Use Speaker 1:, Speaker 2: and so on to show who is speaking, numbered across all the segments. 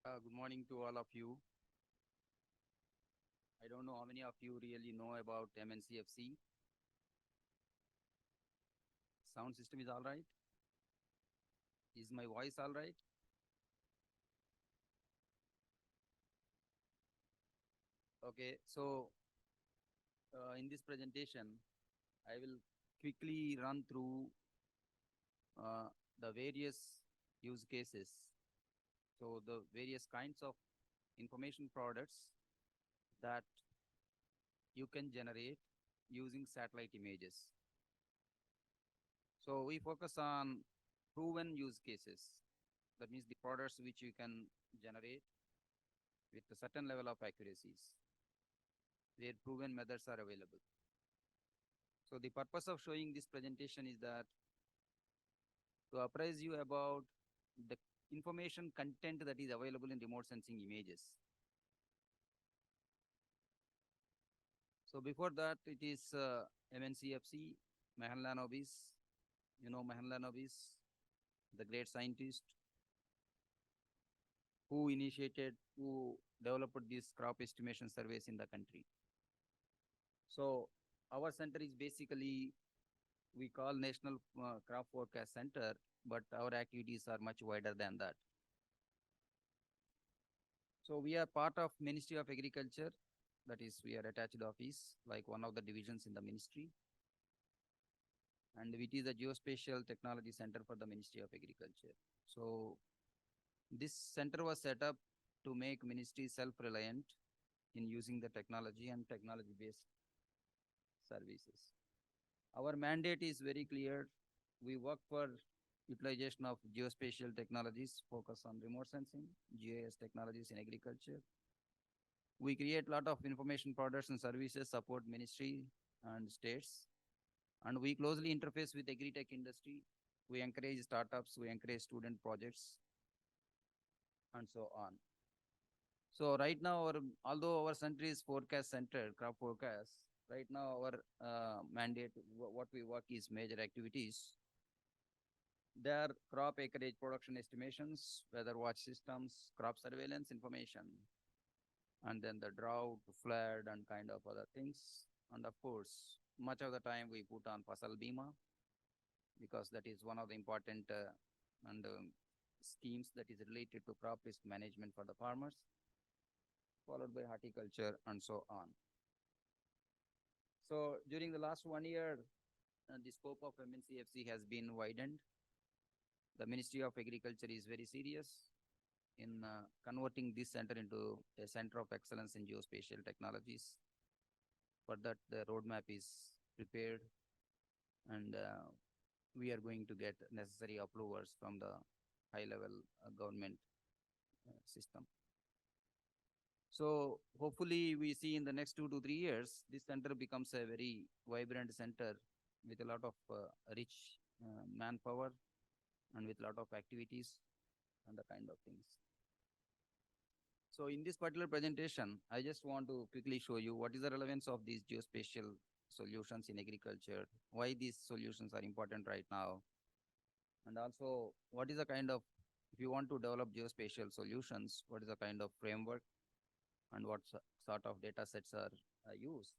Speaker 1: Good morning to all of you. I don't know how many of you really know about MNCFC. Sound system is all right? Is my voice all right? Okay, so in this presentation, I will quickly run through uh, the various use cases. So the various kinds of information products that you can generate using satellite images. So we focus on proven use cases. That means the products which you can generate with a certain level of accuracies, where proven methods are available. So the purpose of showing this presentation is that to apprise you about the information content that is available in remote sensing images. So before that, it is MNCFC, Mahanlanobis. You know Mahanlanobis, the great scientist who developed these crop estimation surveys in the country. So our center is basically we call National Crop Forecast Center, but our activities are much wider than that. So we are part of Ministry of Agriculture, that is, we are attached office, like one of the divisions in the ministry, and it is a Geospatial Technology Center for the Ministry of Agriculture. So this center was set up to make ministry self-reliant in using the technology and technology-based services. Our mandate is very clear. We work for utilization of geospatial technologies, focus on remote sensing, GIS technologies in agriculture. We create a lot of information products and services, support ministry and states, and we closely interface with agri-tech industry. We encourage startups, we encourage student projects, and so on. So right now, although our center is forecast center, crop forecast, right now our mandate, what we work is major activities. There are crop acreage production estimations, weather watch systems, crop surveillance information, and then the drought, flood, and kind of other things. And of course, much of the time we put on parcel bima because that is one of the important and schemes that is related to crop risk management for the farmers, followed by horticulture and so on. So during the last 1 year, the scope of MNCFC has been widened. The Ministry of Agriculture is very serious in converting this center into a center of excellence in geospatial technologies. For that, the roadmap is prepared, and we are going to get necessary approvals from the high-level government system. So hopefully we see in the next 2 to 3 years, this center becomes a very vibrant center with a lot of rich manpower and with a lot of activities and the kind of things. So in this particular presentation, I just want to quickly show you what is the relevance of these geospatial solutions in agriculture, why these solutions are important right now, and also what is the kind of, if you want to develop geospatial solutions, what is the kind of framework and what sort of data sets are used,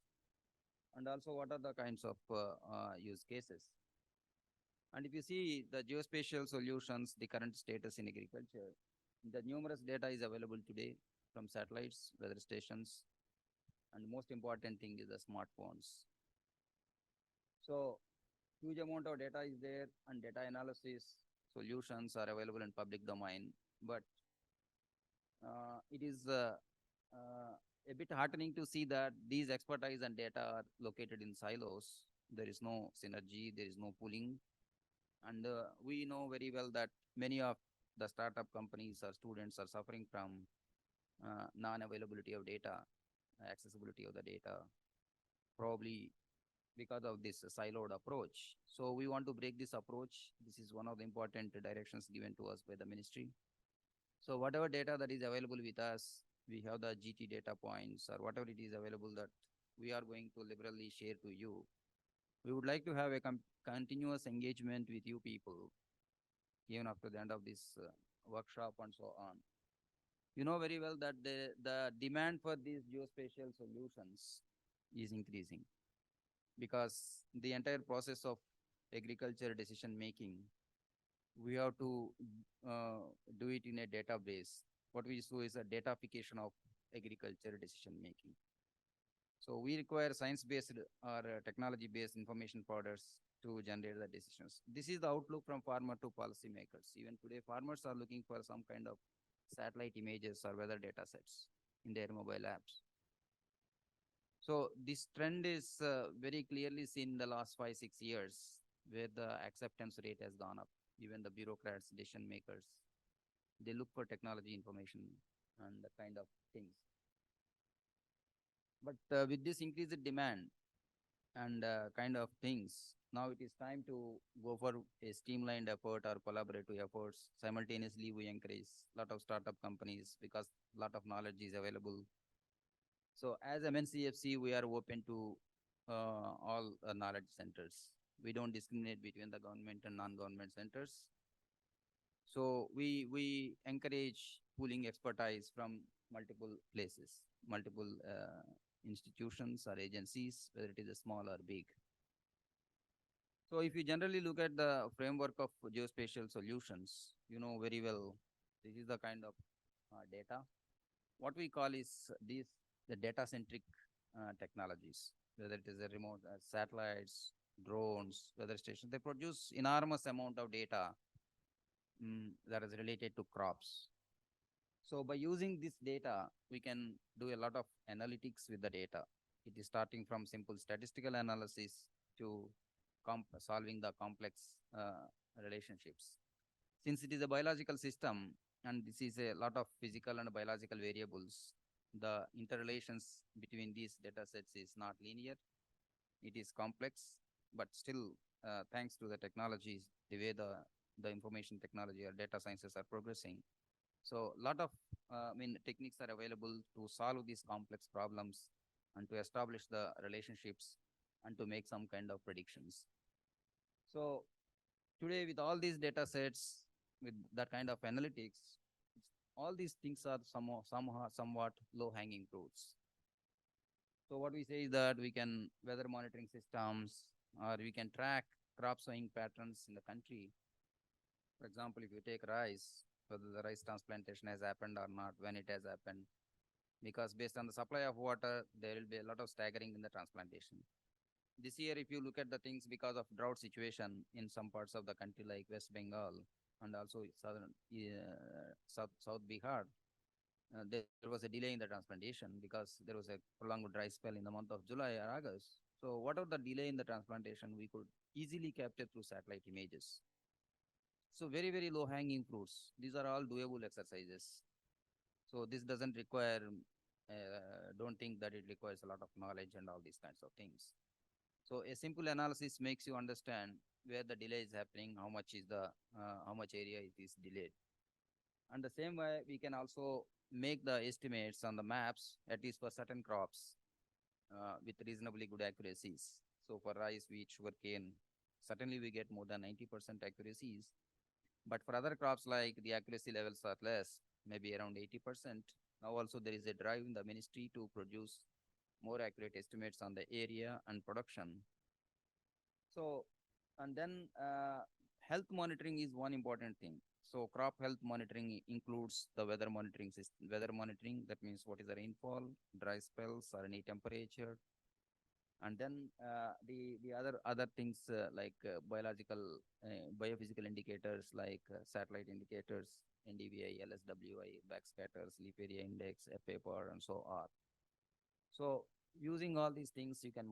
Speaker 1: and also what are the kinds of use cases. And if you see the geospatial solutions, the current status in agriculture, the numerous data is available today from satellites, weather stations, and most important thing is the smartphones. So huge amount of data is there, and data analysis solutions are available in public domain, but it is a bit heartening to see that these expertise and data are located in silos. There is no synergy, there is no pooling, and we know very well that many of the startup companies or students are suffering from non-availability of data, accessibility of the data, probably because of this siloed approach. So we want to break this approach. This is one of the important directions given to us by the ministry. So whatever data that is available with us, we have the GT data points or whatever it is available that we are going to liberally share to you. We would like to have a continuous engagement with you people, even after the end of this workshop and so on. You know very well that the demand for these geospatial solutions is increasing because the entire process of agriculture decision making, we have to uh, do it in a database. What we do is a datafication of agriculture decision making. So we require science-based or technology-based information powders to generate the decisions. This is the outlook from farmer to policymakers. Even today, farmers are looking for some kind of satellite images or weather data sets in their mobile apps. So this trend is very clearly seen in the last 5, 6 years, where the acceptance rate has gone up. Even the bureaucrats, decision makers, they look for technology information and the kind of things. But with this increased demand and kind of things, now it is time to go for a streamlined effort or collaborative efforts. Simultaneously, we encourage a lot of startup companies because a lot of knowledge is available. So as MNCFC, we are open to all knowledge centers. We don't discriminate between the government and non-government centers. So we encourage pooling expertise from multiple places, multiple institutions or agencies, whether it is a small or big. So if you generally look at the framework of geospatial solutions, you know very well this is the kind of data. What we call is these the data centric technologies, whether it is a remote satellites, drones, weather stations. They produce enormous amount of data that is related to crops. So by using this data, we can do a lot of analytics with the data. It is starting from simple statistical analysis to solving the complex relationships. Since it is a biological system and this is a lot of physical and biological variables, the interrelations between these data sets is not linear. It is complex, but still, thanks to the technologies, the way the information technology or data sciences are progressing, so a lot of techniques are available to solve these complex problems and to establish the relationships and to make some kind of predictions. So today with all these data sets, with that kind of analytics, all these things are somewhat low hanging fruits. So what we say is that we can weather monitoring systems or we can track crop sowing patterns in the country. For example, if you take rice, whether the rice transplantation has happened or not, when it has happened, because based on the supply of water, there will be a lot of staggering in the transplantation. This year, if you look at the things because of drought situation in some parts of the country like West Bengal and also South Bihar, there was a delay in the transplantation because there was a prolonged dry spell in the month of July or August. So whatever the delay in the transplantation, we could easily capture through satellite images. So very, very low hanging fruits. These are all doable exercises. So this doesn't require, don't think that it requires a lot of knowledge and all these kinds of things. So a simple analysis makes you understand where the delay is happening, how much area it is delayed. And the same way, we can also make the estimates on the maps, at least for certain crops, with reasonably good accuracies. So for rice, wheat, sugarcane, certainly we get more than 90% accuracies. But for other crops like the accuracy levels are less, maybe around 80%. Now also there is a drive in the ministry to produce more accurate estimates on the area and production. So, and then health monitoring is one important thing. So crop health monitoring includes the weather monitoring system. Weather monitoring, that means what is the rainfall, dry spells, or any temperature. And then the other things like biophysical indicators like satellite indicators, NDVI, LSWI, backscatters, leaf area index, FAPR, and so on. So using all these things, you can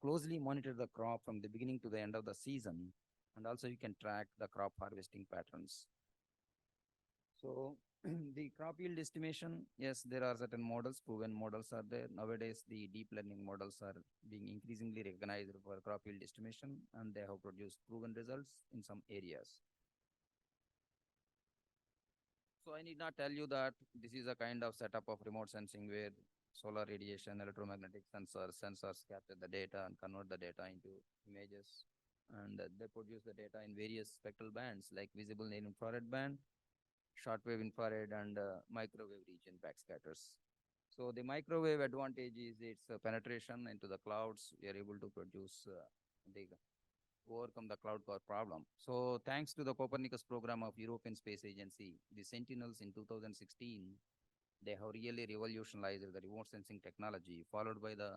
Speaker 1: closely monitor the crop from the beginning to the end of the season, and also you can track the crop harvesting patterns. So the crop yield estimation, yes, there are certain models, proven models are there. Nowadays, the deep learning models are being increasingly recognized for crop yield estimation, and they have produced proven results in some areas. So I need not tell you that this is a kind of setup of remote sensing where solar radiation, electromagnetic sensors capture the data and convert the data into images. And they produce the data in various spectral bands like visible near infrared band, shortwave, infrared, and microwave region backscatters. So the microwave advantage is its penetration into the clouds. We are able to produce the overcome the cloud core problem. So thanks to the Copernicus program of European Space Agency, the Sentinels in 2016, they have really revolutionized the remote sensing technology, followed by the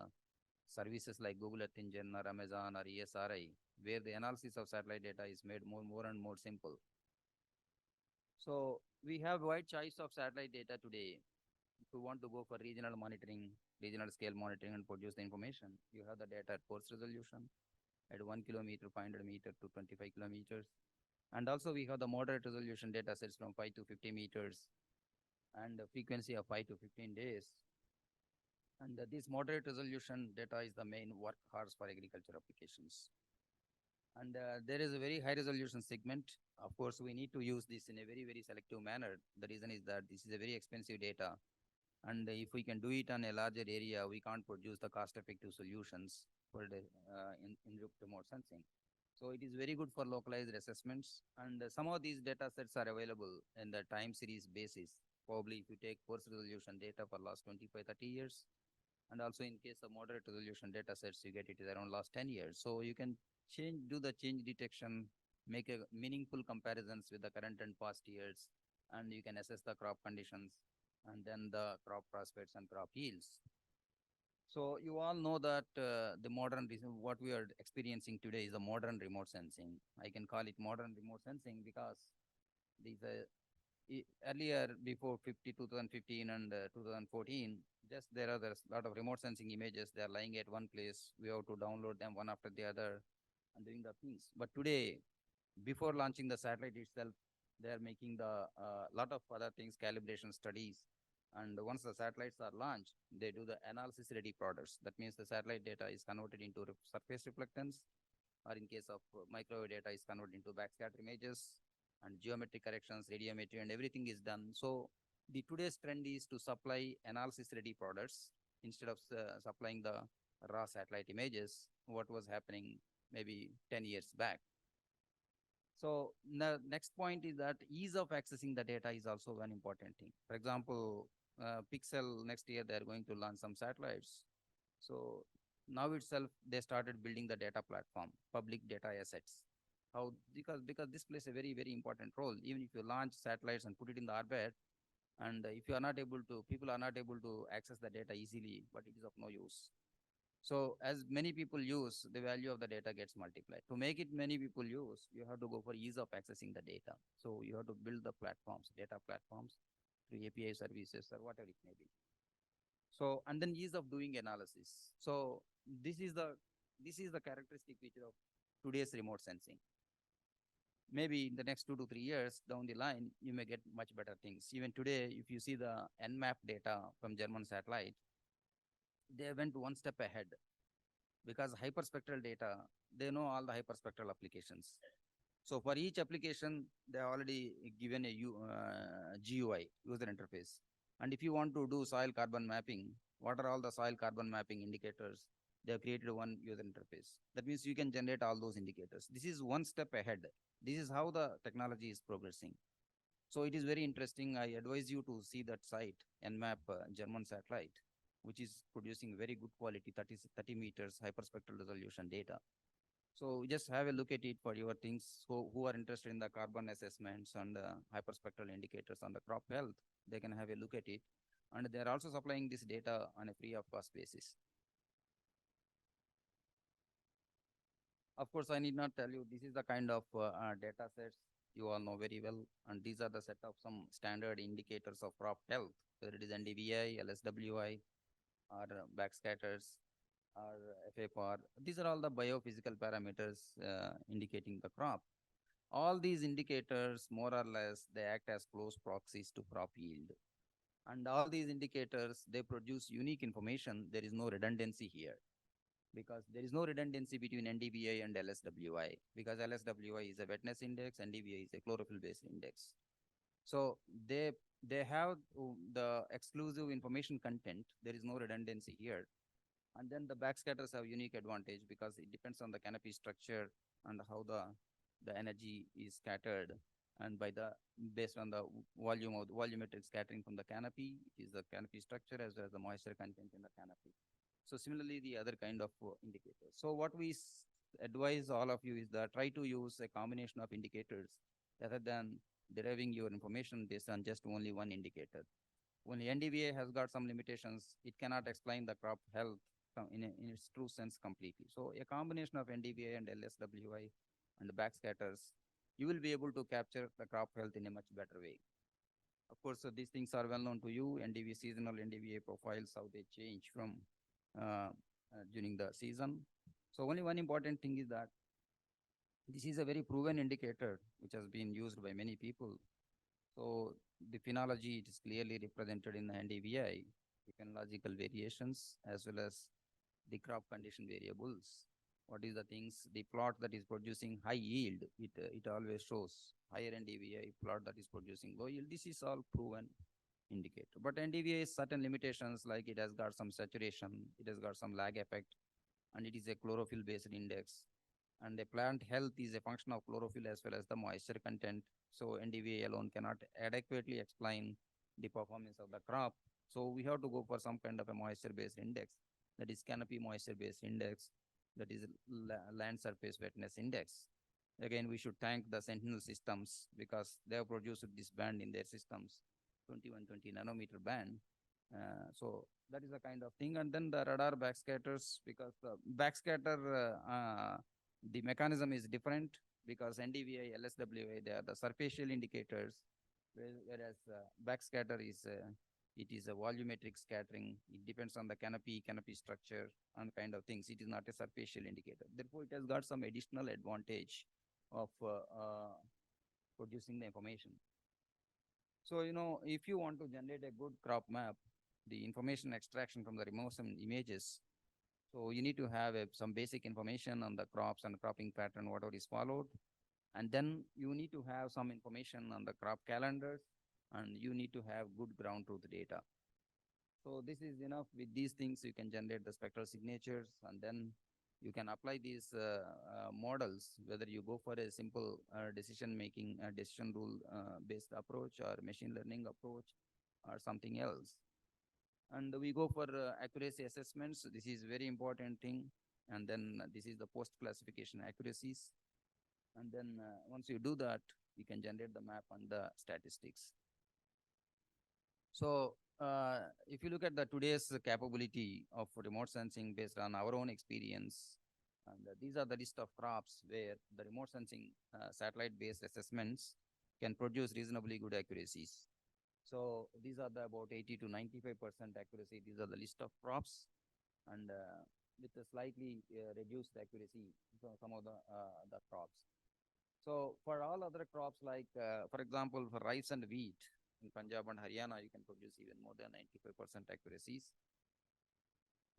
Speaker 1: services like Google Earth Engine or Amazon or ESRI, where the analysis of satellite data is made more and more simple. So we have wide choice of satellite data today. If you want to go for regional monitoring, regional scale monitoring and produce the information, you have the data at coarse resolution at 1 kilometer, 500 meter to 25 kilometers. And also we have the moderate resolution data sets from 5 to 50 meters and a frequency of 5 to 15 days. And this moderate resolution data is the main workhorse for agriculture applications. And there is a very high resolution segment. Of course, we need to use this in a very selective manner. The reason is that this is a very expensive data. And if we can do it on a larger area, we can't produce the cost-effective solutions for the in remote sensing. So it is very good for localized assessments. And some of these data sets are available in the time series basis. Probably if you take coarse resolution data for last 25, 30 years, and also in case of moderate resolution data sets, you get it around last 10 years. So you can do the change detection, make a meaningful comparisons with the current and past years, and you can assess the crop conditions and then the crop prospects and crop yields. So you all know that the modern, what we are experiencing today is a modern remote sensing. I can call it modern remote sensing because these earlier before 2015 and 2014, just there's a lot of remote sensing images. They are lying at one place. We have to download them one after the other and doing the things. But today, before launching the satellite itself, they are making the lot of other things, calibration studies. And once the satellites are launched, they do the analysis ready products. That means the satellite data is converted into surface reflectance, or in case of microwave data is converted into backscatter images, and geometric corrections, radiometry, and everything is done. So the today's trend is to supply analysis ready products instead of supplying the raw satellite images, what was happening maybe 10 years back. So the next point is that ease of accessing the data is also one important thing. For example, Pixel next year, they're going to launch some satellites. So now itself, they started building the data platform, public data assets. How, because this plays a very important role. Even if you launch satellites and put it in the orbit, and if you are not able to, people are not able to access the data easily, but it is of no use. So as many people use, the value of the data gets multiplied. To make it many people use, you have to go for ease of accessing the data. So you have to build the platforms, data platforms through API services or whatever it may be. So, and then ease of doing analysis. So this is the characteristic feature of today's remote sensing. Maybe in the next 2 to 3 years down the line, you may get much better things. Even today, if you see the NMAP data from German satellite, they went one step ahead because hyperspectral data, they know all the hyperspectral applications. So for each application, they are already given a GUI, user interface. And if you want to do soil carbon mapping, what are all the soil carbon mapping indicators? They have created one user interface. That means you can generate all those indicators. This is one step ahead. This is how the technology is progressing. So it is very interesting. I advise you to see that site, NMAP German satellite, which is producing very good quality 30 meters hyperspectral resolution data. So just have a look at it for your things. So who are interested in the carbon assessments and hyperspectral indicators on the crop health, they can have a look at it. And they're also supplying this data on a free of cost basis. Of course, I need not tell you, this is the kind of data sets you all know very well. And these are the set of some standard indicators of crop health, whether it is NDVI, LSWI, or backscatters, or FAPR. These are all the biophysical parameters indicating the crop. All these indicators, more or less, they act as close proxies to crop yield. And all these indicators, they produce unique information. There is no redundancy here because there is no redundancy between NDVI and LSWI because LSWI is a wetness index, NDVI is a chlorophyll-based index. So they have the exclusive information content. There is no redundancy here. And then the backscatters have unique advantage because it depends on the canopy structure and how the energy is scattered. and based on the volume of the volumetric scattering from the canopy, it is the canopy structure as well as the moisture content in the canopy. So similarly, the other kind of indicators. So what we advise all of you is that try to use a combination of indicators rather than deriving your information based on just only one indicator. Only NDVA has got some limitations. It cannot explain the crop health in its true sense completely. So a combination of NDVA and LSWI and backscatters, you will be able to capture the crop health in a much better way. Of course, these things are well known to you. NDVA, seasonal NDVA profiles, how they change from during the season. So only one important thing is that this is a very proven indicator which has been used by many people. So the phenology, it is clearly represented in the NDVI, the phenological variations as well as the crop condition variables. What is the things, the plot that is producing high yield, it always shows higher NDVI, plot that is producing low yield. This is all proven indicator. But NDVI has certain limitations, like it has got some saturation, it has got some lag effect, and it is a chlorophyll based index. And the plant health is a function of chlorophyll as well as the moisture content. So NDVA alone cannot adequately explain the performance of the crop. So we have to go for some kind of a moisture based index, that is canopy moisture based index, that is land surface wetness index. Again, we should thank the Sentinel systems because they have produced this band in their systems, 2120 nanometer band. So that is a kind of thing. And then the radar backscatters, because the backscatter, the mechanism is different, because NDVI, LSWI, they are the surfacial indicators, whereas backscatter is it is a volumetric scattering. It depends on the canopy structure and kind of things. It is not a surfacial indicator. Therefore, it has got some additional advantage of producing the information. So, if you want to generate a good crop map, the information extraction from the remote images, so you need to have some basic information on the crops and cropping pattern, whatever is followed. And then you need to have some information on the crop calendars, and you need to have good ground truth data. So this is enough. With these things, you can generate the spectral signatures, and then you can apply these models, whether you go for a simple decision-making, decision rule-based approach or machine learning approach or something else. And we go for accuracy assessments. This is very important thing. And then this is the post-classification accuracies. And then once you do that, you can generate the map and the statistics. So if you look at the today's capability of remote sensing based on our own experience, and these are the list of crops where the remote sensing satellite-based assessments can produce reasonably good accuracies. So these are the about 80 to 95% accuracy. These are the list of crops, and with a slightly reduced accuracy for some of the crops. So for all other crops, like for example, for rice and wheat in Punjab and Haryana, you can produce even more than 95% accuracies.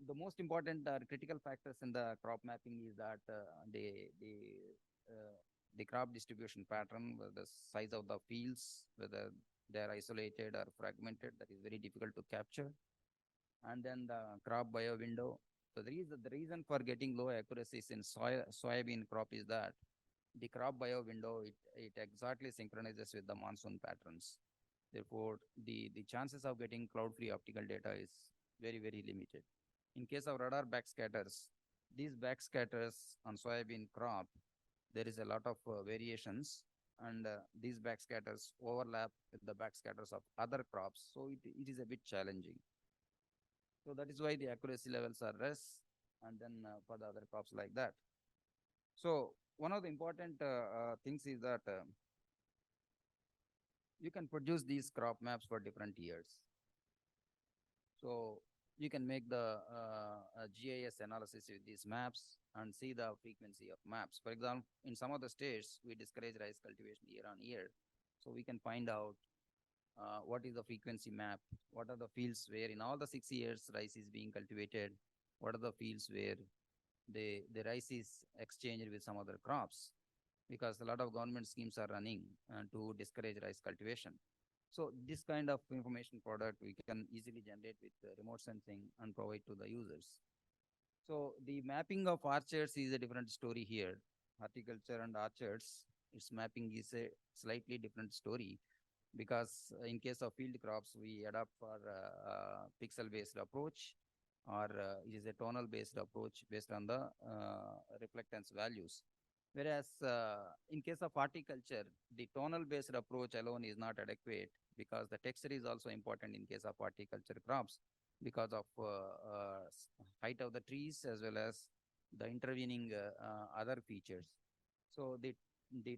Speaker 1: The most important critical factors in the crop mapping is that the crop distribution pattern, the size of the fields, whether they are isolated or fragmented, that is very difficult to capture. And then the crop bio window. So the reason for getting low accuracies in soybean crop is that the crop bio window, it exactly synchronizes with the monsoon patterns. Therefore, the chances of getting cloud-free optical data is very, very limited. In case of radar backscatters, these backscatters on soybean crop, there is a lot of variations, and these backscatters overlap with the backscatters of other crops, so it is a bit challenging. So that is why the accuracy levels are less, and then for the other crops like that. So one of the important things is that you can produce these crop maps for different years. So you can make the GIS analysis with these maps and see the frequency of maps. For example, in some of the states, we discourage rice cultivation year on year. So we can find out what is the frequency map, what are the fields where in all the 6 years rice is being cultivated, what are the fields where the rice is exchanged with some other crops, because a lot of government schemes are running to discourage rice cultivation. So this kind of information product we can easily generate with remote sensing and provide to the users. So the mapping of orchards is a different story here. Horticulture and orchards, its mapping is a slightly different story, because in case of field crops, we adopt for pixel-based approach, or it is a tonal-based approach based on the reflectance values. Whereas in case of horticulture, the tonal-based approach alone is not adequate, because the texture is also important in case of horticulture crops, because of height of the trees as well as the intervening other features. So the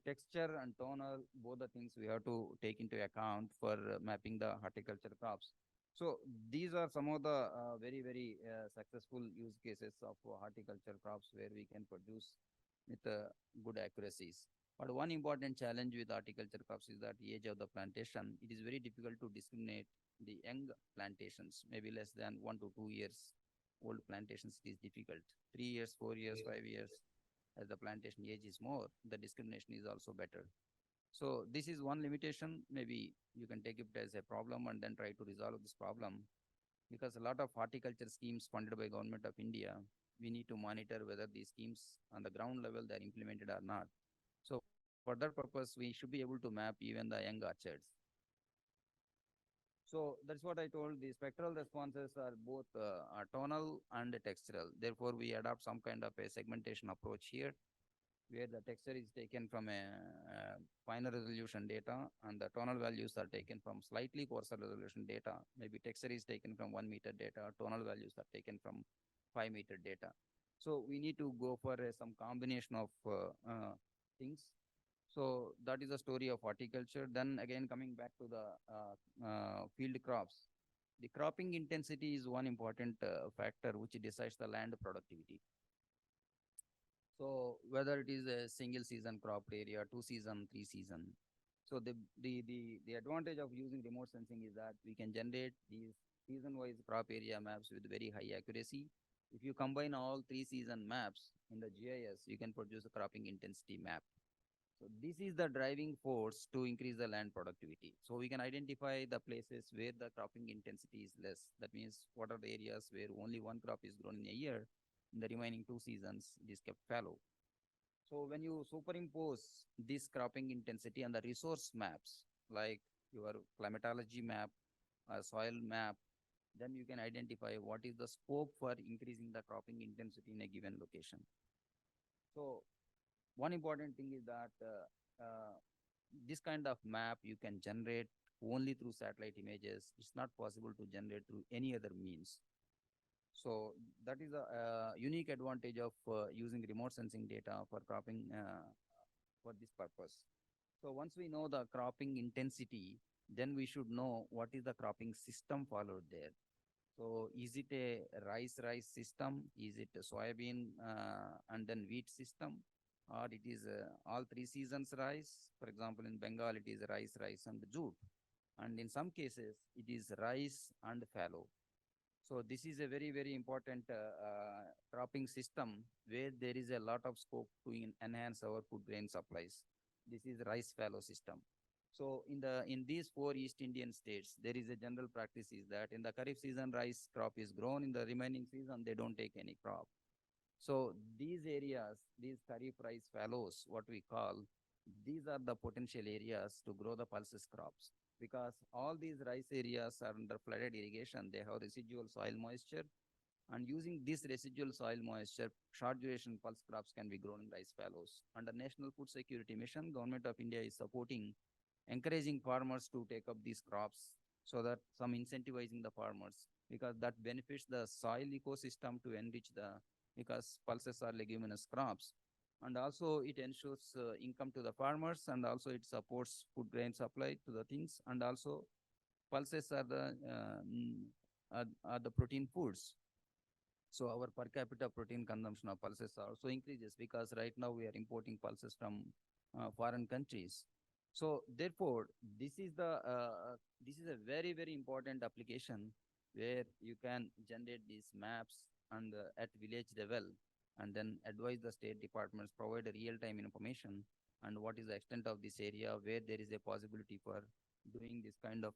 Speaker 1: texture and tonal, both the things we have to take into account for mapping the horticulture crops. So these are some of the very successful use cases of horticulture crops where we can produce with good accuracies. But one important challenge with horticulture crops is that the age of the plantation. It is very difficult to discriminate the young plantations, maybe less than 1 to 2 years old plantations. It is difficult. 3 years, 4 years, 5 years, as the plantation age is more, the discrimination is also better. So this is one limitation. Maybe you can take it as a problem and then try to resolve this problem, because a lot of horticulture schemes funded by Government of India, we need to monitor whether these schemes on the ground level they are implemented or not. So for that purpose, we should be able to map even the young orchards. So that's what I told. The spectral responses are both tonal and textural. Therefore, we adopt some kind of a segmentation approach here, where the texture is taken from a finer resolution data, and the tonal values are taken from slightly coarser resolution data. Maybe texture is taken from 1 meter data, tonal values are taken from 5 meter data. So we need to go for some combination of things. So that is the story of horticulture. Then again, coming back to the field crops, the cropping intensity is one important factor which decides the land productivity. So whether it is a single season crop area, 2 season, 3 season. So the advantage of using remote sensing is that we can generate these season-wise crop area maps with very high accuracy. If you combine all 3 season maps in the GIS, you can produce a cropping intensity map. So this is the driving force to increase the land productivity. So we can identify the places where the cropping intensity is less. That means what are the areas where only one crop is grown in a year, in the remaining 2 seasons it is kept fallow. So when you superimpose this cropping intensity and the resource maps, like your climatology map, soil map, then you can identify what is the scope for increasing the cropping intensity in a given location. So one important thing is that this kind of map you can generate only through satellite images. It's not possible to generate through any other means. So that is a unique advantage of using remote sensing data for cropping for this purpose. So once we know the cropping intensity, then we should know what is the cropping system followed there. So is it a rice system? Is it a soybean and then wheat system? Or it is all 3 seasons rice? For example, in Bengal, it is rice and jute. And in some cases, it is rice and fallow. So this is a very important cropping system where there is a lot of scope to enhance our food grain supplies. This is rice fallow system. So in these 4 East Indian states, there is a general practice is that in the Kharif season, rice crop is grown. In the remaining season, they don't take any crop. So these areas, these Kharif rice fallows, what we call, these are the potential areas to grow the pulses crops, because all these rice areas are under flooded irrigation. They have residual soil moisture, and using this residual soil moisture, short duration pulse crops can be grown in rice fallows. Under National Food Security Mission, Government of India is supporting, encouraging farmers to take up these crops, so that some incentivizing the farmers, because that benefits the soil ecosystem to enrich the, because pulses are leguminous crops. And also it ensures income to the farmers, and also it supports food grain supply to the things. And also pulses are the protein foods. So our per capita protein consumption of pulses also increases, because right now we are importing pulses from foreign countries. So therefore, this is a very important application where you can generate these maps and at village level, and then advise the state departments, provide a real-time information, and what is the extent of this area where there is a possibility for doing this kind of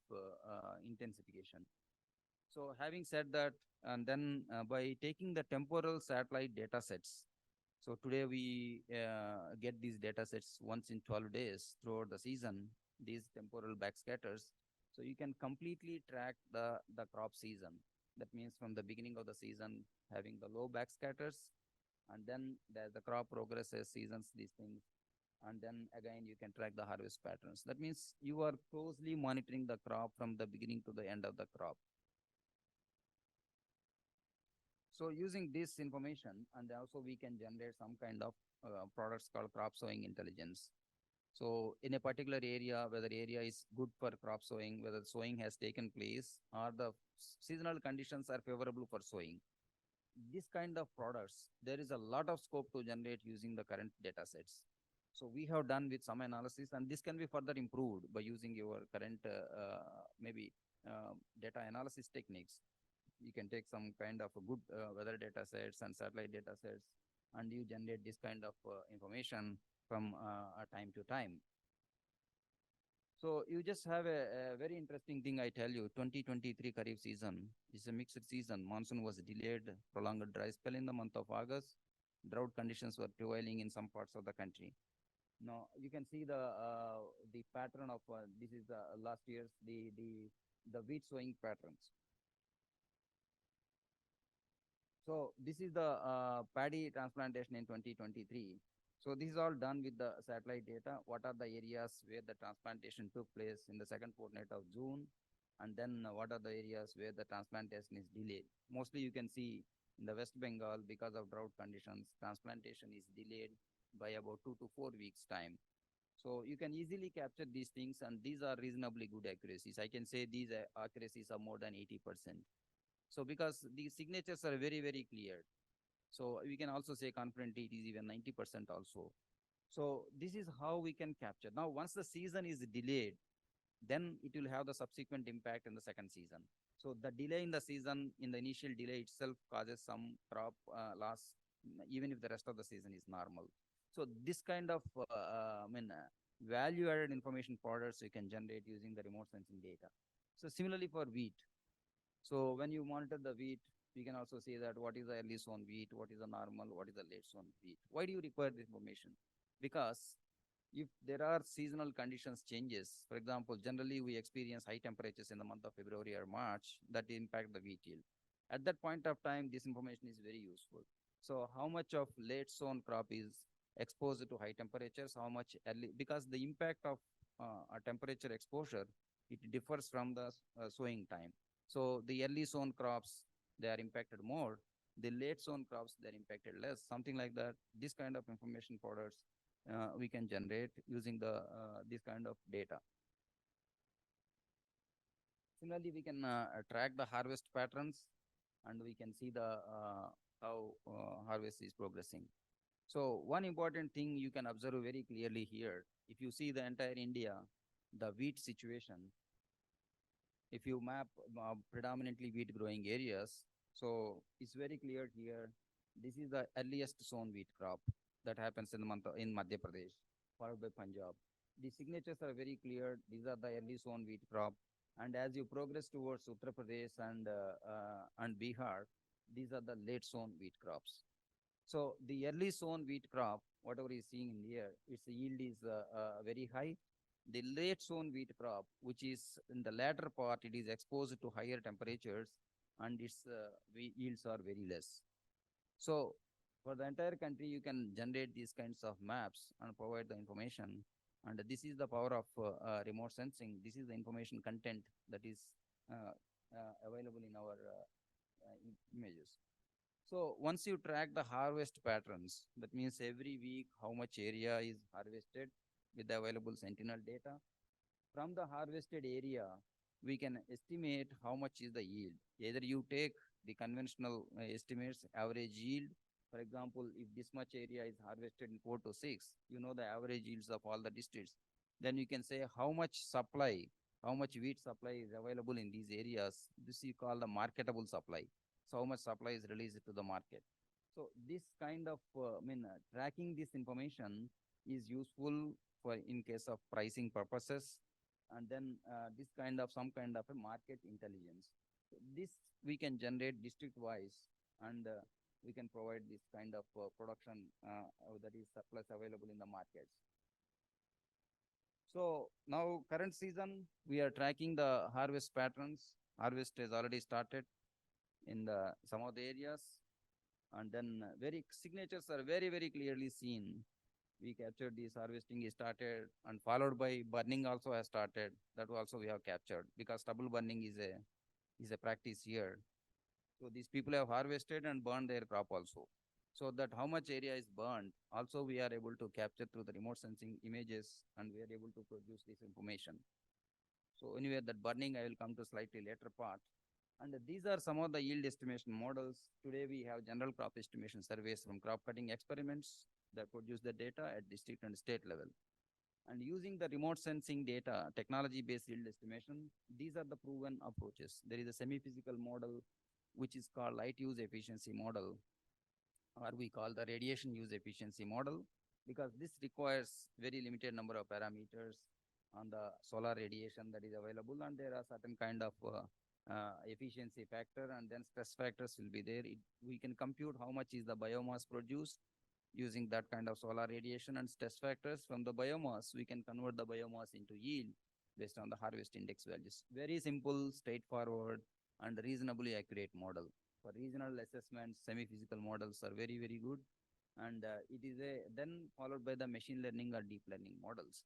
Speaker 1: intensification. So having said that, and then by taking the temporal satellite data sets, So today we get these data sets once in 12 days throughout the season, these temporal backscatters. So you can completely track the crop season. That means from the beginning of the season, having the low backscatters, and then the crop progresses, seasons, these things, and then again you can track the harvest patterns. That means you are closely monitoring the crop from the beginning to the end of the crop. So using this information, and also we can generate some kind of products called crop sowing intelligence. So in a particular area, whether area is good for crop sowing, whether sowing has taken place, or the seasonal conditions are favorable for sowing. This kind of products, there is a lot of scope to generate using the current data sets. So we have done with some analysis, and this can be further improved by using your current maybe data analysis techniques. You can take some kind of good weather data sets and satellite data sets, and you generate this kind of information from time to time. So you just have a very interesting thing I tell you. 2023 Kharif season is a mixed season. Monsoon was delayed, prolonged dry spell in the month of August. Drought conditions were prevailing in some parts of the country. Now you can see the pattern of this is the last year's the wheat sowing patterns. So this is the paddy transplantation in 2023. So this is all done with the satellite data. What are the areas where the transplantation took place in the second fortnight of June? And then what are the areas where the transplantation is delayed? Mostly you can see in the West Bengal, because of drought conditions, transplantation is delayed by about 2 to 4 weeks time. So you can easily capture these things, and these are reasonably good accuracies. I can say these accuracies are more than 80%. So because the signatures are very, very clear. So we can also say confidently it is even 90% also. So this is how we can capture. Now, once the season is delayed, then it will have the subsequent impact in the second season. So the delay in the season, in the initial delay itself causes some crop loss, even if the rest of the season is normal. So this kind of, value-added information products you can generate using the remote sensing data. So similarly for wheat, so when you monitor the wheat, we can also say that what is the early sown wheat, what is the normal, what is the late sown wheat. Why do you require this information? Because if there are seasonal conditions changes, for example, generally we experience high temperatures in the month of February or March that impact the wheat yield. At that point of time, this information is very useful. So how much of late sown crop is exposed to high temperatures, how much early, because the impact of a temperature exposure, it differs from the sowing time. So the early sown crops, they are impacted more. The late sown crops, they're impacted less, something like that. This kind of information products we can generate using this kind of data. Similarly, we can track the harvest patterns, and we can see the how harvest is progressing. So one important thing you can observe very clearly here, if you see the entire India, the wheat situation, if you map predominantly wheat growing areas, so it's very clear here. This is the earliest sown wheat crop that happens in the month in Madhya Pradesh, followed by Punjab. The signatures are very clear. These are the early sown wheat crop, and as you progress towards Uttar Pradesh and Bihar, these are the late sown wheat crops. So the early sown wheat crop, whatever is seeing in here, its yield is very high. The late sown wheat crop, which is in the latter part, it is exposed to higher temperatures, and its yields are very less. So for the entire country, you can generate these kinds of maps and provide the information. And this is the power of remote sensing. This is the information content that is available in our images. So once you track the harvest patterns, that means every week how much area is harvested with the available Sentinel data. From the harvested area, we can estimate how much is the yield. Either you take the conventional estimates, average yield. For example, if this much area is harvested in 4 to 6, you know the average yields of all the districts. Then you can say how much supply, how much wheat supply is available in these areas. This you call the marketable supply. So how much supply is released to the market. So this kind of, tracking this information is useful for in case of pricing purposes, and then this kind of some kind of a market intelligence. So this we can generate district wise, and we can provide this kind of production that is surplus available in the markets. So now current season, we are tracking the harvest patterns. Harvest has already started in some of the areas, and then very signatures are very clearly seen. We captured this harvesting is started, and followed by burning also has started. That also we have captured, because stubble burning is a practice here. So these people have harvested and burned their crop also. So that how much area is burned, also we are able to capture through the remote sensing images, and we are able to produce this information. So anyway, that burning I will come to slightly later part. And these are some of the yield estimation models. Today we have general crop estimation surveys from crop cutting experiments that produce the data at district and state level. And using the remote sensing data, technology-based yield estimation, these are the proven approaches. There is a semi-physical model, which is called light use efficiency model, or we call the radiation use efficiency model, because this requires very limited number of parameters on the solar radiation that is available, and there are certain kind of efficiency factor, and then stress factors will be there. We can compute how much is the biomass produced using that kind of solar radiation and stress factors. From the biomass, we can convert the biomass into yield based on the harvest index values. Very simple, straightforward, and reasonably accurate model. For regional assessments, semi-physical models are very good. And it is then followed by the machine learning or deep learning models.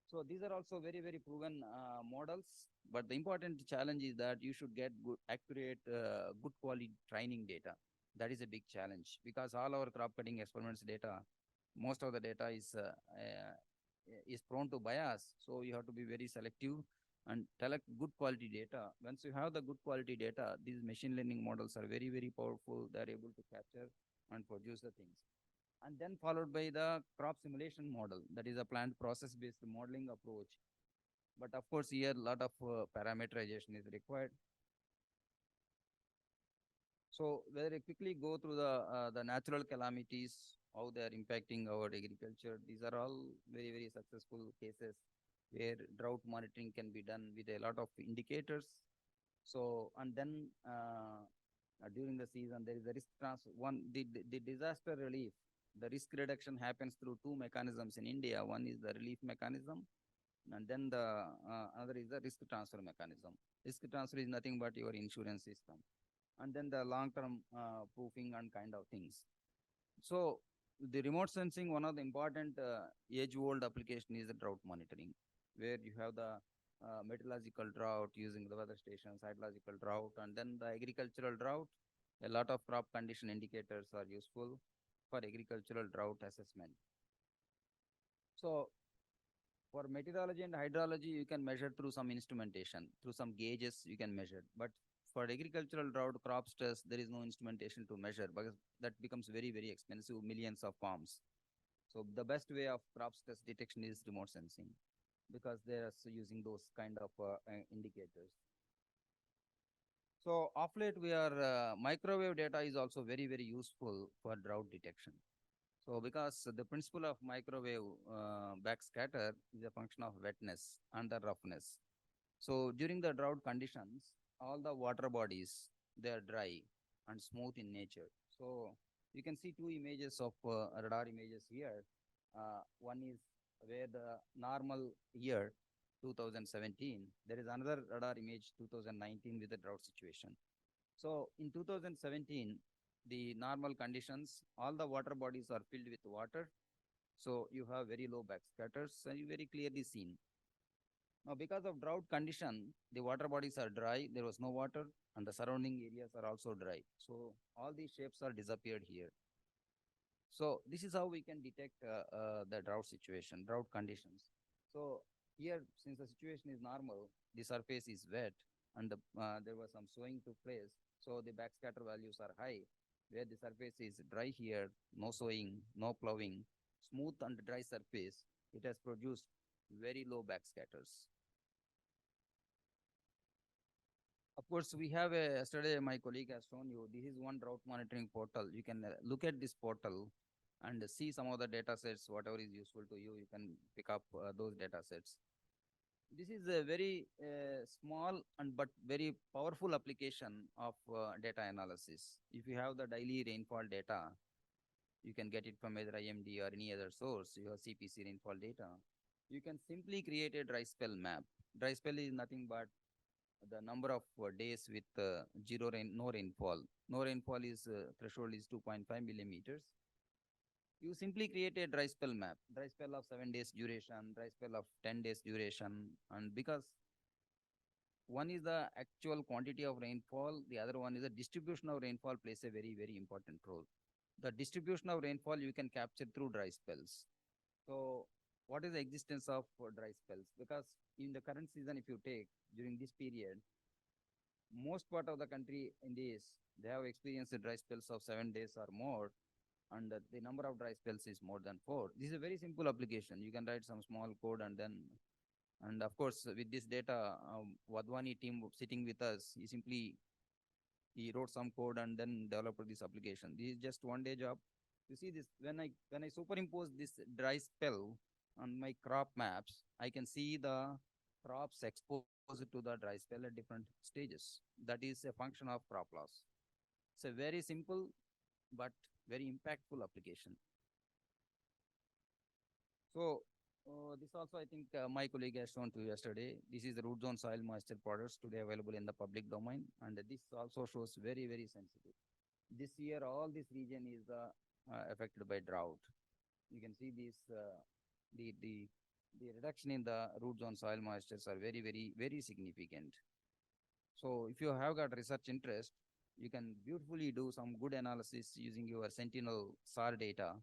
Speaker 1: So these are also very proven models. But the important challenge is that you should get good, accurate, good quality training data. That is a big challenge, because all our crop cutting experiments data, most of the data is prone to bias. So you have to be very selective and collect good quality data. Once you have the good quality data, these machine learning models are very powerful. They're able to capture and produce the things. And then followed by the crop simulation model, that is a plant process-based modeling approach. But of course, here a lot of parameterization is required. So very quickly go through the natural calamities, how they are impacting our agriculture. These are all very successful cases where drought monitoring can be done with a lot of indicators. So, and then during the season, there is a risk transfer. The disaster relief, the risk reduction happens through two mechanisms in India. One is the relief mechanism, and then the other is the risk transfer mechanism. Risk transfer is nothing but your insurance system, and then the long-term proofing and kind of things. So the remote sensing, one of the important age-old application is the drought monitoring, where you have the meteorological drought using the weather stations, hydrological drought, and then the agricultural drought. A lot of crop condition indicators are useful for agricultural drought assessment. So for meteorology and hydrology, you can measure through some instrumentation, through some gauges you can measure. But for agricultural drought, crop stress, there is no instrumentation to measure, because that becomes very expensive, millions of farms. So the best way of crop stress detection is remote sensing, because they are using those kind of indicators. So of late, we are microwave data is also very useful for drought detection. So because the principle of microwave backscatter is a function of wetness and the roughness. So during the drought conditions, all the water bodies, they are dry and smooth in nature. So you can see two images of radar images here. One is where the normal year 2017, there is another radar image 2019 with the drought situation. So in 2017, the normal conditions, all the water bodies are filled with water. So you have very low backscatters, and you very clearly seen. Now, because of drought condition, the water bodies are dry, there was no water, and the surrounding areas are also dry. So all these shapes are disappeared here. So this is how we can detect the drought situation, drought conditions. So here, since the situation is normal, the surface is wet, and there was some sowing took place. So the backscatter values are high, where the surface is dry here, no sowing, no plowing, smooth and dry surface. It has produced very low backscatters. Of course, we have yesterday my colleague has shown you, this is one drought monitoring portal. You can look at this portal and see some of the data sets, whatever is useful to you, you can pick up those data sets. This is a very small and but very powerful application of data analysis. If you have the daily rainfall data, you can get it from either IMD or any other source. You have CPC rainfall data. You can simply create a dry spell map. Dry spell is nothing but the number of days with zero rain, no rainfall. No rainfall is threshold is 2.5 millimeters. You simply create a dry spell map, dry spell of 7 days duration, dry spell of 10 days duration, and because one is the actual quantity of rainfall, the other one is the distribution of rainfall plays a very, very important role. The distribution of rainfall you can capture through dry spells. So, what is the existence of dry spells? Because in the current season, if you take during this period, most part of the country in this, they have experienced dry spells of 7 days or more, and the number of dry spells is more than four. This is a very simple application. You can write some small code and then, and of course, with this data, Wadhwani team sitting with us, he wrote some code and then developed this application. This is just 1 day job. You see this when I superimpose this dry spell on my crop maps, I can see the crops exposed to the dry spell at different stages. That is a function of crop loss. It's a very simple but very impactful application. So this also, I think my colleague has shown to you yesterday. This is the root zone soil moisture products today available in the public domain, and this also shows very, very sensitive. This year, all this region is affected by drought. You can see this the the the reduction in the root zone soil moistures are very, very, very significant. So if you have got research interest, you can beautifully do some good analysis using your Sentinel SAR data,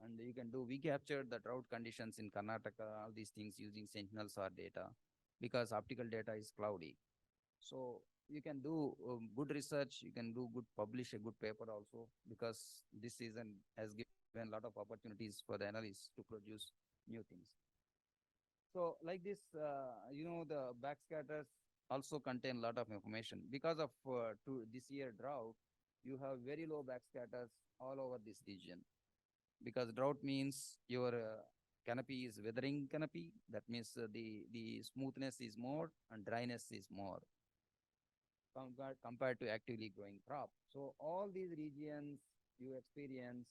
Speaker 1: and you can do, we captured the drought conditions in Karnataka, all these things using Sentinel SAR data because optical data is cloudy. So you can do good research, you can do good, publish a good paper also, because this season has given a lot of opportunities for the analysts to produce new things. So like this, the backscatters also contain a lot of information. Because of this year drought, you have very low backscatters all over this region. Because drought means your canopy is weathering canopy. That means the smoothness is more and dryness is more compared to actively growing crop. So all these regions you experience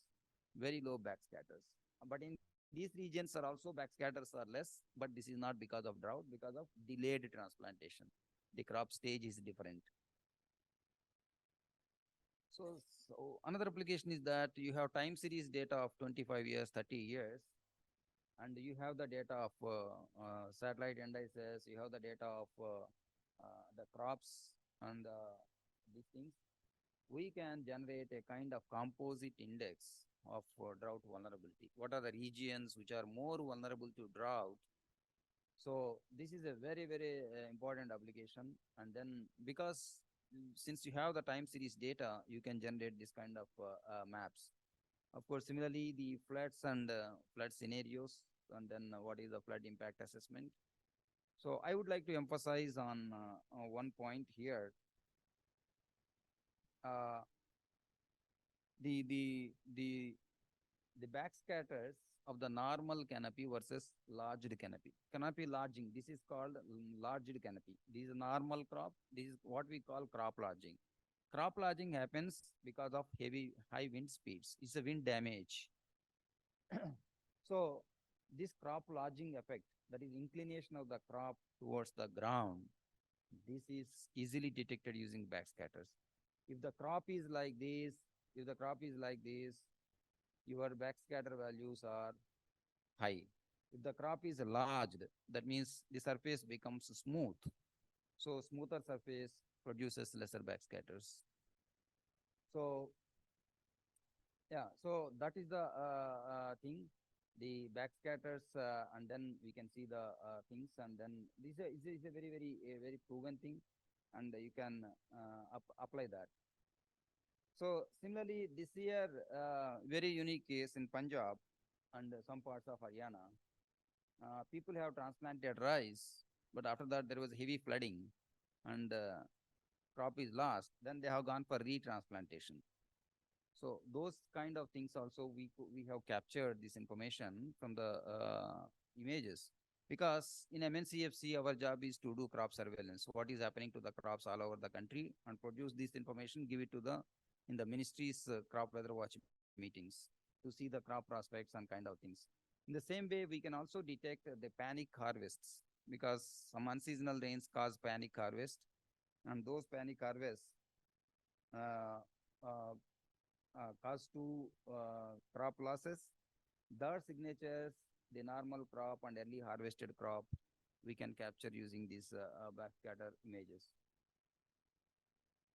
Speaker 1: very low backscatters. But in these regions are also backscatters are less, but this is not because of drought, because of delayed transplantation. The crop stage is different. So another application is that you have time series data of 25 years, 30 years, and you have the data of satellite indices, you have the data of the crops and these things. We can generate a kind of composite index of drought vulnerability. What are the regions which are more vulnerable to drought? So this is a very, very important application. And then because since you have the time series data, you can generate this kind of maps. Of course, similarly, the floods and flood scenarios, and then what is the flood impact assessment. So I would like to emphasize on one point here. Uh, the the the the backscatters of the normal canopy versus larged canopy. Canopy lodging, this is called larged canopy. This is normal crop. This is what we call crop lodging. Crop lodging happens because of heavy, high wind speeds. It's a wind damage. So this crop lodging effect, that is inclination of the crop towards the ground, this is easily detected using backscatters. If the crop is like this, if the crop is like this, your backscatter values are high. If the crop is large, that means the surface becomes smooth. So smoother surface produces lesser backscatters. So yeah, so that is the thing, the backscatters, and then we can see the things, and then this is a very, very, very proven thing, and you can apply that. So similarly, this year, very unique case in Punjab and some parts of Haryana. People have transplanted rice, but after that there was heavy flooding and crop is lost. Then they have gone for retransplantation. So those kind of things also we have captured this information from the images. Because in MNCFC, our job is to do crop surveillance. What is happening to the crops all over the country and produce this information, give it to the in the ministry's crop weather watch meetings to see the crop prospects and kind of things. In the same way, we can also detect the panic harvests because some unseasonal rains cause panic harvest, and those panic harvests uh, uh, cause to crop losses. The signatures, the normal crop and early harvested crop, we can capture using these backscatter images.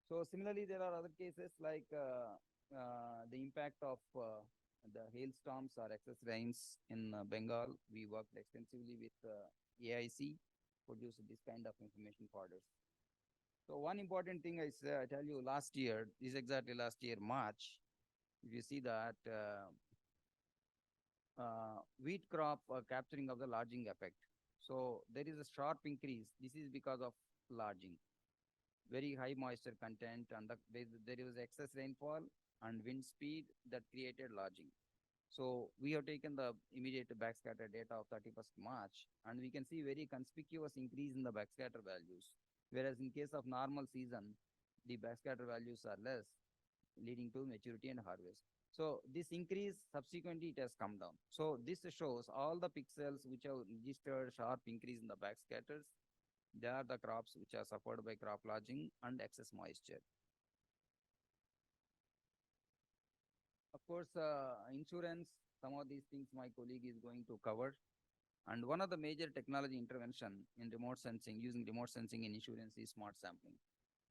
Speaker 1: So similarly, there are other cases like the impact of the hailstorms or excess rains in Bengal. We worked extensively with AIC, produced this kind of information for us. So one important thing I tell you last year, is exactly last year, March, if you see that wheat crop capturing of the lodging effect. So there is a sharp increase. This is because of lodging, very high moisture content, and there is excess rainfall and wind speed that created lodging. So we have taken the immediate backscatter data of 31st March, and we can see very conspicuous increase in the backscatter values. Whereas in case of normal season, the backscatter values are less, leading to maturity and harvest. So this increase subsequently it has come down. So this shows all the pixels which have registered sharp increase in the backscatters. They are the crops which are suffered by crop lodging and excess moisture. Of course, insurance, some of these things my colleague is going to cover. And one of the major technology intervention in remote sensing, using remote sensing in insurance is smart sampling.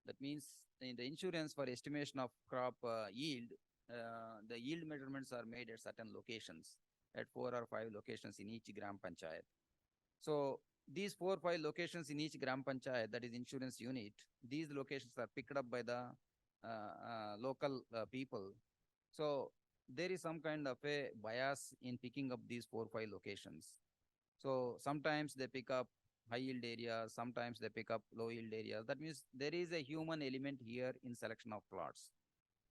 Speaker 1: That means in the insurance for estimation of crop yield, the yield measurements are made at certain locations, at 4 or 5 locations in each gram panchayat. So these 4 or 5 locations in each gram panchayat, that is insurance unit, these locations are picked up by the local people. So there is some kind of a bias in picking up these 4 or 5 locations. So sometimes they pick up high yield areas, sometimes they pick up low yield areas. That means there is a human element here in selection of plots.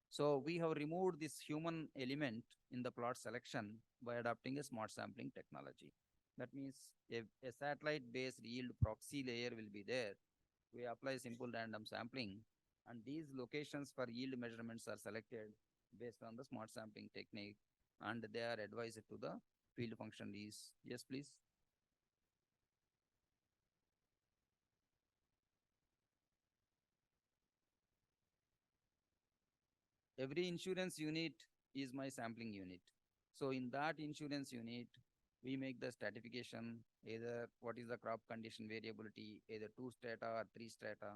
Speaker 1: So we have removed this human element in the plot selection by adopting a smart sampling technology. That means a satellite-based yield proxy layer will be there. We apply simple random sampling, and these locations for yield measurements are selected based on the smart sampling technique, and they are advised to the field functionaries. Yes, please. Every insurance unit is my sampling unit. So in that insurance unit, we make the stratification, either what is the crop condition variability, either 2 strata or 3 strata.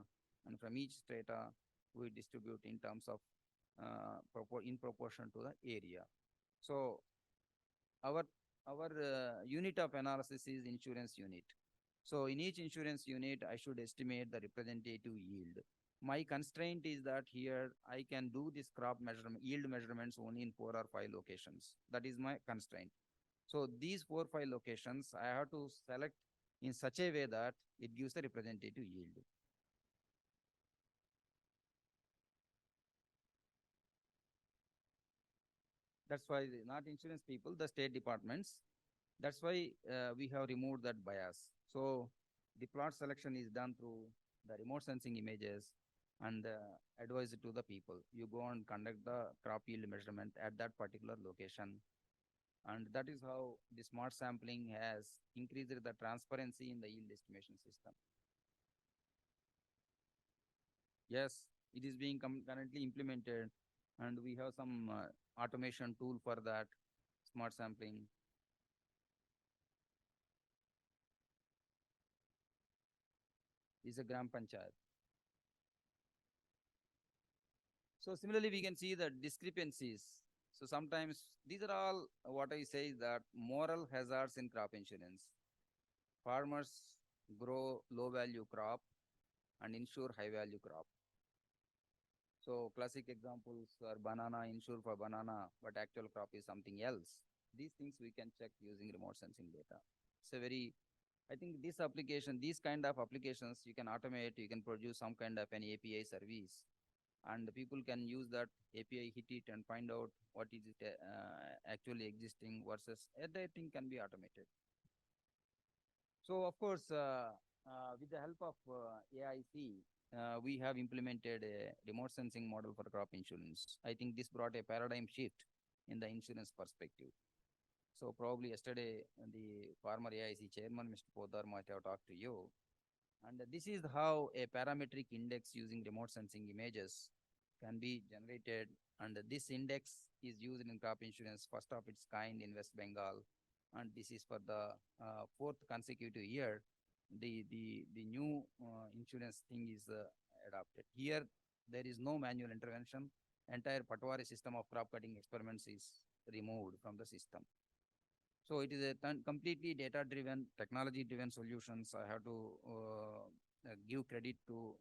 Speaker 1: And from each strata, we distribute in terms of in proportion to the area. So our unit of analysis is insurance unit. So in each insurance unit, I should estimate the representative yield. My constraint is that here I can do this crop measurement, yield measurements only in 4 or 5 locations. That is my constraint. So these 4 or 5 locations, I have to select in such a way that it gives the representative yield. That's why not insurance people, the state departments. That's why we have removed that bias. So the plot selection is done through the remote sensing images and advise it to the people. You go and conduct the crop yield measurement at that particular location. And that is how the smart sampling has increased the transparency in the yield estimation system. Yes, it is being currently implemented, and we have some automation tool for that smart sampling. Is a gram panchayat. So similarly, we can see the discrepancies. So sometimes these are all what I say is that moral hazards in crop insurance. Farmers grow low value crop and insure high value crop. So classic examples are banana, insure for banana, but actual crop is something else. These things we can check using remote sensing data. It's a very, I think this application, these kind of applications, you can automate, you can produce some kind of an API service, and people can use that API, hit it, and find out what is it actually existing versus everything can be automated. So of course, with the help of AIC, we have implemented a remote sensing model for crop insurance. I think this brought a paradigm shift in the insurance perspective. So probably yesterday, the former AIC chairman, Mr. Podar, might have talked to you. And this is how a parametric index using remote sensing images can be generated. And this index is used in crop insurance, first of its kind in West Bengal. And this is for the fourth consecutive year. The new insurance thing is adopted. Here, there is no manual intervention. Entire Patwari system of crop cutting experiments is removed from the system. So it is a completely data-driven, technology-driven solutions. I have to give credit to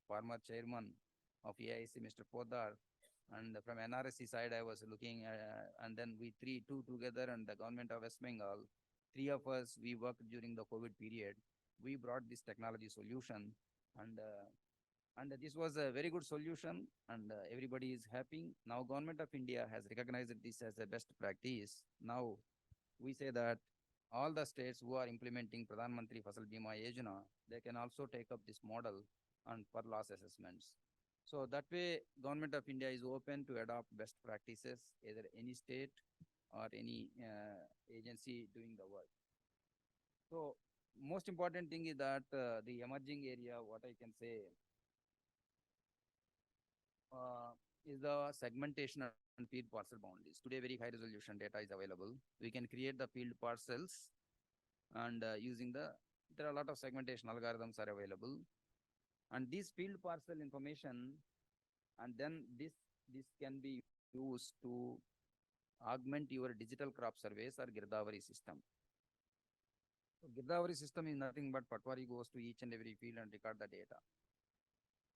Speaker 1: former chairman of AIC, Mr. Podar, and from NRSC side, I was looking, and then we two together, and the government of West Bengal, three of us, we worked during the COVID period. We brought this technology solution, and and this was a very good solution, and everybody is happy. Now, government of India has recognized this as a best practice. Now, we say that all the states who are implementing Pradhan Mantri Fasal Bima Yojana, they can also take up this model and for loss assessments. So that way, government of India is open to adopt best practices, either any state or any agency doing the work. So most important thing is that the emerging area, what I can say, is the segmentation and field parcel boundaries. Today, very high resolution data is available. We can create the field parcels and using there are a lot of segmentation algorithms are available. And this field parcel information, and then this can be used to augment your digital crop surveys or Girdavari system. So Girdavari system is nothing but Patwari goes to each and every field and record the data.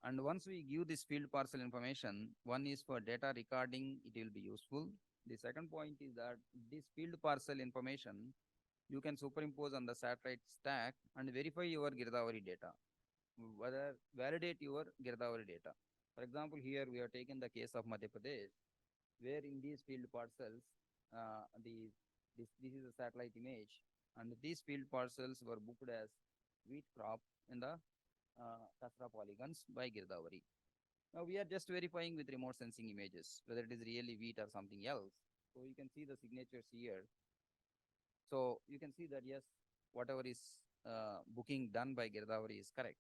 Speaker 1: And once we give this field parcel information, one is for data recording, it will be useful. The second point is that this field parcel information, you can superimpose on the satellite stack and verify your Girdavari data, whether validate your Girdavari data. For example, here we have taken the case of Madhya Pradesh, where in these field parcels, this is a satellite image, and these field parcels were booked as wheat crop in the Kasra polygons by Girdavari. Now we are just verifying with remote sensing images, whether it is really wheat or something else. So you can see the signatures here. So you can see that yes, whatever is booking done by Girdavari is correct.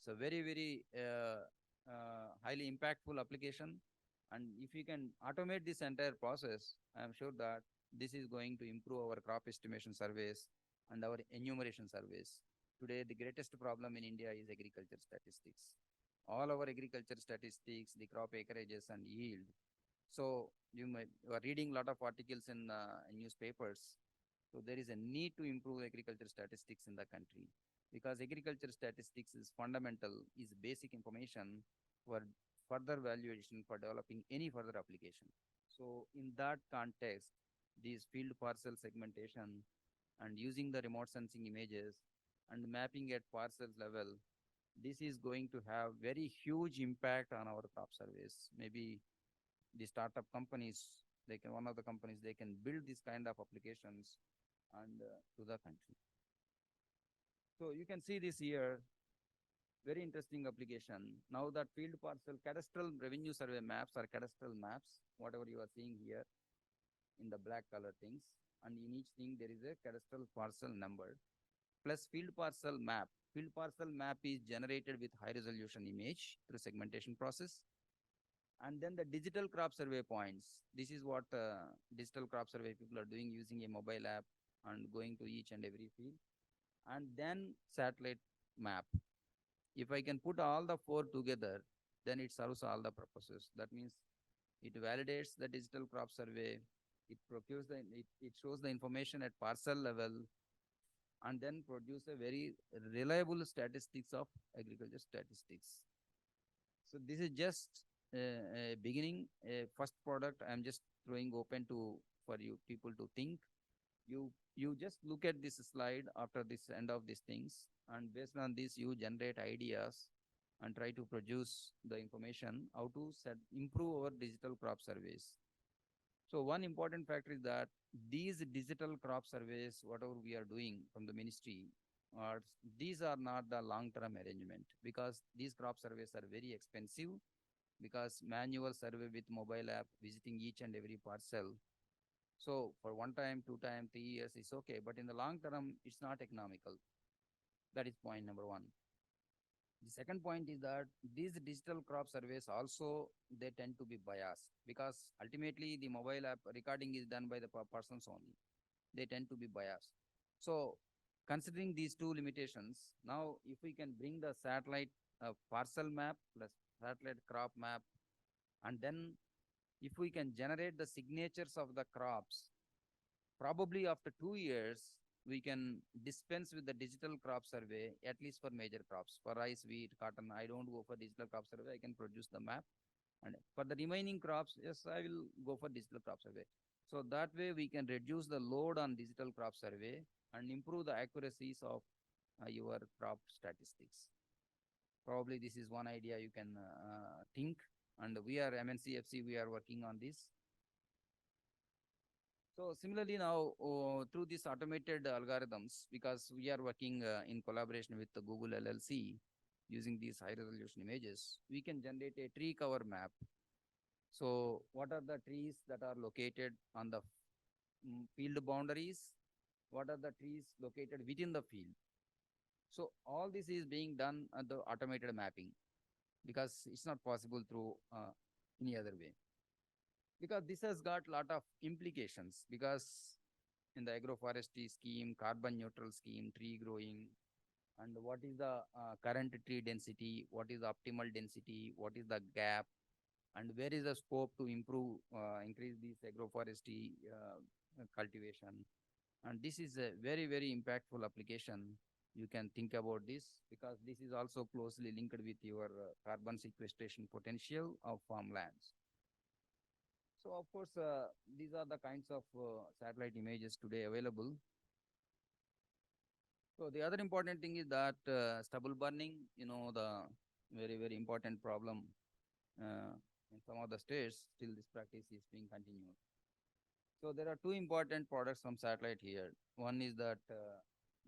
Speaker 1: So very highly impactful application. And if we can automate this entire process, I am sure that this is going to improve our crop estimation surveys and our enumeration surveys. Today, the greatest problem in India is agriculture statistics. All our agriculture statistics, the crop acreages and yield. So you are reading a lot of articles in newspapers. So there is a need to improve agriculture statistics in the country, because agriculture statistics is fundamental, is basic information for further valuation for developing any further application. So in that context, these field parcel segmentation and using the remote sensing images and mapping at parcel level, this is going to have very huge impact on our crop surveys. Maybe the startup companies, one of the companies, they can build this kind of applications and to the country. So you can see this here, very interesting application. Now that field parcel cadastral revenue survey maps are cadastral maps, whatever you are seeing here in the black color things, and in each thing there is a cadastral parcel number plus field parcel map. Field parcel map is generated with high resolution image through segmentation process. And then the digital crop survey points. This is what digital crop survey people are doing using a mobile app and going to each and every field. And then satellite map. If I can put all the four together, then it serves all the purposes. That means it validates the digital crop survey, it procures it shows the information at parcel level, and then produce a very reliable statistics of agriculture statistics. So this is just a beginning, a first product. I'm just throwing open for you people to think. You just look at this slide after this end of these things, and based on this you generate ideas and try to produce the information how to improve our digital crop surveys. So one important factor is that these digital crop surveys, whatever we are doing from the ministry, are these are not the long-term arrangement because these crop surveys are very expensive because manual survey with mobile app visiting each and every parcel. So for one time, two time, 3 years is okay, but in the long term, it's not economical. That is point number one. The second point is that these digital crop surveys also they tend to be biased because ultimately the mobile app recording is done by the persons only. They tend to be biased. So considering these two limitations, now if we can bring the satellite parcel map plus satellite crop map, and then if we can generate the signatures of the crops, probably after 2 years, we can dispense with the digital crop survey, at least for major crops. For rice, wheat, cotton, I don't go for digital crop survey. I can produce the map. And for the remaining crops, yes, I will go for digital crop survey. So that way we can reduce the load on digital crop survey and improve the accuracies of your crop statistics. Probably this is one idea you can think. And we are MNCFC, we are working on this. So similarly now through these automated algorithms, because we are working in collaboration with the Google LLC using these high resolution images, we can generate a tree cover map. So what are the trees that are located on the field boundaries? What are the trees located within the field? So all this is being done at the automated mapping because it's not possible through any other way. Because this has got a lot of implications because in the agroforestry scheme, carbon neutral scheme, tree growing, and what is the current tree density, what is the optimal density, what is the gap, and where is the scope to improve, increase this agroforestry cultivation. And this is a very, very impactful application. You can think about this because this is also closely linked with your carbon sequestration potential of farmlands. So of course, these are the kinds of satellite images today available. So the other important thing is that stubble burning, the very, very important problem in some of the states, still this practice is being continued. So there are two important products from satellite here. One is that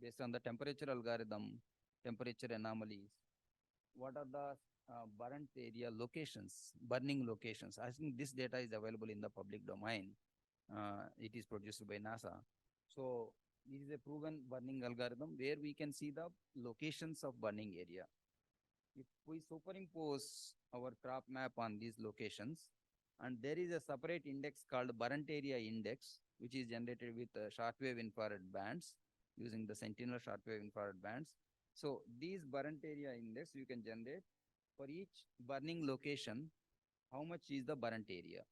Speaker 1: based on the temperature algorithm, temperature anomalies, what are the burnt area locations, burning locations. I think this data is available in the public domain. It is produced by NASA. So this is a proven burning algorithm where we can see the locations of burning area. If we superimpose our crop map on these locations, and there is a separate index called burnt area index, which is generated with shortwave infrared bands using the Sentinel shortwave infrared bands. So these burnt area index you can generate for each burning location. How much is the burnt area?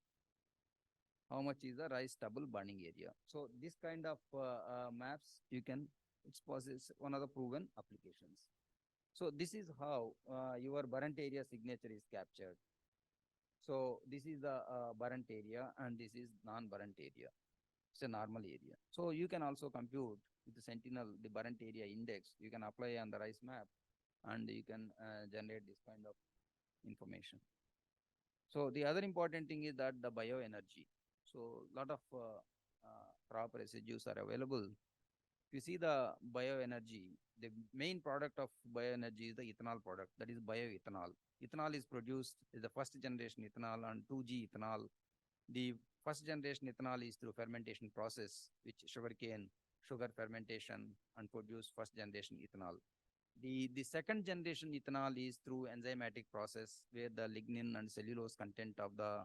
Speaker 1: How much is the rice stubble burning area? So this kind of maps you can, it's one of the proven applications. So this is how your burnt area signature is captured. So this is the burnt area and this is non-burnt area. It's a normal area. So you can also compute with the Sentinel, the burnt area index. You can apply on the rice map and you can generate this kind of information. So the other important thing is that the bioenergy. So a lot of crop residues are available. If you see the bioenergy, the main product of bioenergy is the ethanol product, that is bioethanol. Ethanol is produced is the first generation ethanol and 2G ethanol. The first generation ethanol is through fermentation process, which sugarcane, sugar fermentation and produce first generation ethanol. The second generation ethanol is through enzymatic process where the lignin and cellulose content of the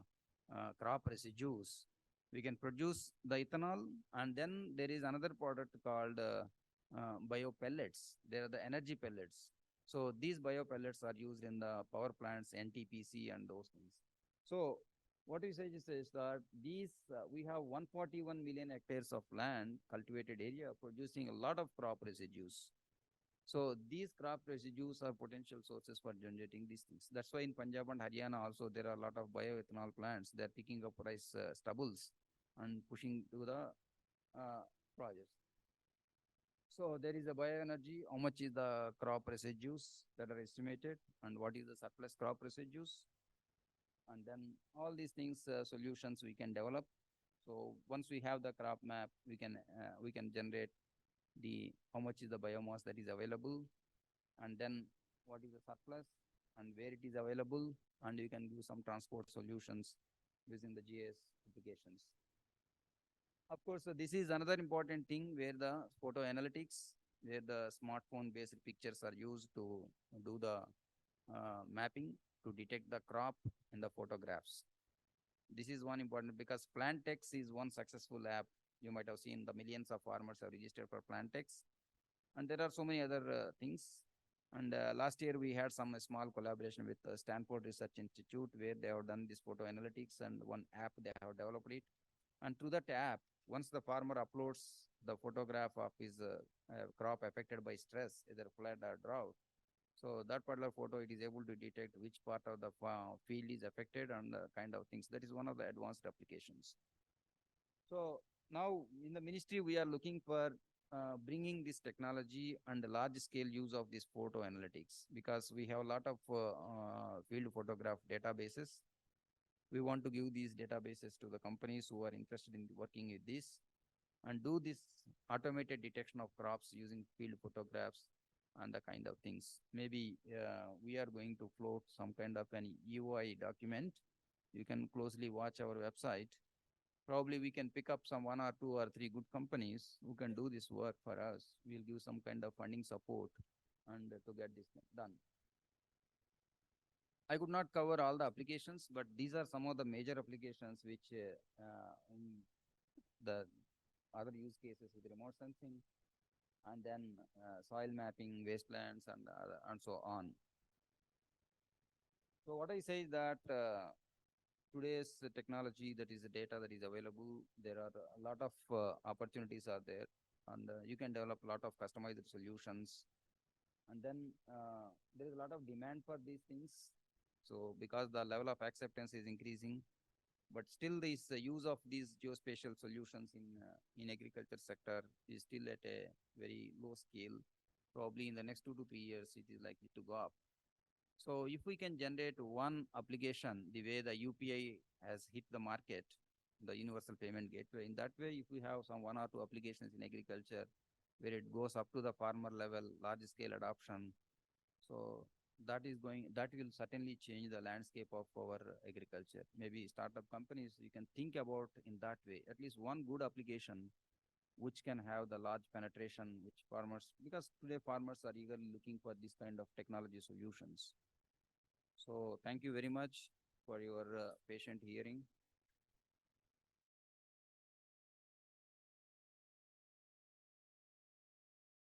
Speaker 1: crop residues. We can produce the ethanol and then there is another product called bio pellets. They are the energy pellets. So these bio pellets are used in the power plants, NTPC and those things. So what we say is that these, we have 141 million hectares of land, cultivated area, producing a lot of crop residues. So these crop residues are potential sources for generating these things. That's why in Punjab and Haryana also there are a lot of bioethanol plants. They're picking up rice stubbles and pushing to the projects. So there is a bioenergy. How much is the crop residues that are estimated and what is the surplus crop residues? And then all these things, solutions we can develop. So once we have the crop map, we can generate the how much is the biomass that is available, and then what is the surplus and where it is available, and you can do some transport solutions using the GIS applications. Of course, this is another important thing where the photo analytics, where the smartphone based pictures are used to do the mapping to detect the crop in the photographs. This is one important because Plantex is one successful app. You might have seen the millions of farmers have registered for Plantex. And there are so many other things. And last year we had some small collaboration with Stanford Research Institute where they have done this photo analytics and one app they have developed it. And through that app, once the farmer uploads the photograph of his crop affected by stress, either flood or drought, so that particular photo, it is able to detect which part of the field is affected and kind of things. That is one of the advanced applications. So now in the ministry, we are looking for bringing this technology and large scale use of this photo analytics because we have a lot of field photograph databases. We want to give these databases to the companies who are interested in working with this and do this automated detection of crops using field photographs and the kind of things. Maybe we are going to float some kind of an UI document. You can closely watch our website. Probably we can pick up some 1 or 2 or 3 good companies who can do this work for us. We'll give some kind of funding support and to get this done. I could not cover all the applications, but these are some of the major applications which the other use cases with remote sensing and then soil mapping, wastelands, and so on. So what I say is that today's technology, that is the data that is available, there are a lot of opportunities are there, and you can develop a lot of customized solutions. And then there is a lot of demand for these things. So because the level of acceptance is increasing, but still this use of these geospatial solutions in agriculture sector is still at a very low scale. Probably in the next 2 to 3 years, it is likely to go up. So if we can generate one application, the way the UPI has hit the market, the universal payment gateway, in that way, if we have some 1 or 2 applications in agriculture where it goes up to the farmer level, large scale adoption, so that will certainly change the landscape of our agriculture. Maybe startup companies, you can think about in that way, at least one good application which can have the large penetration, which farmers, because today farmers are eagerly looking for this kind of technology solutions. So thank you very much for your patient hearing.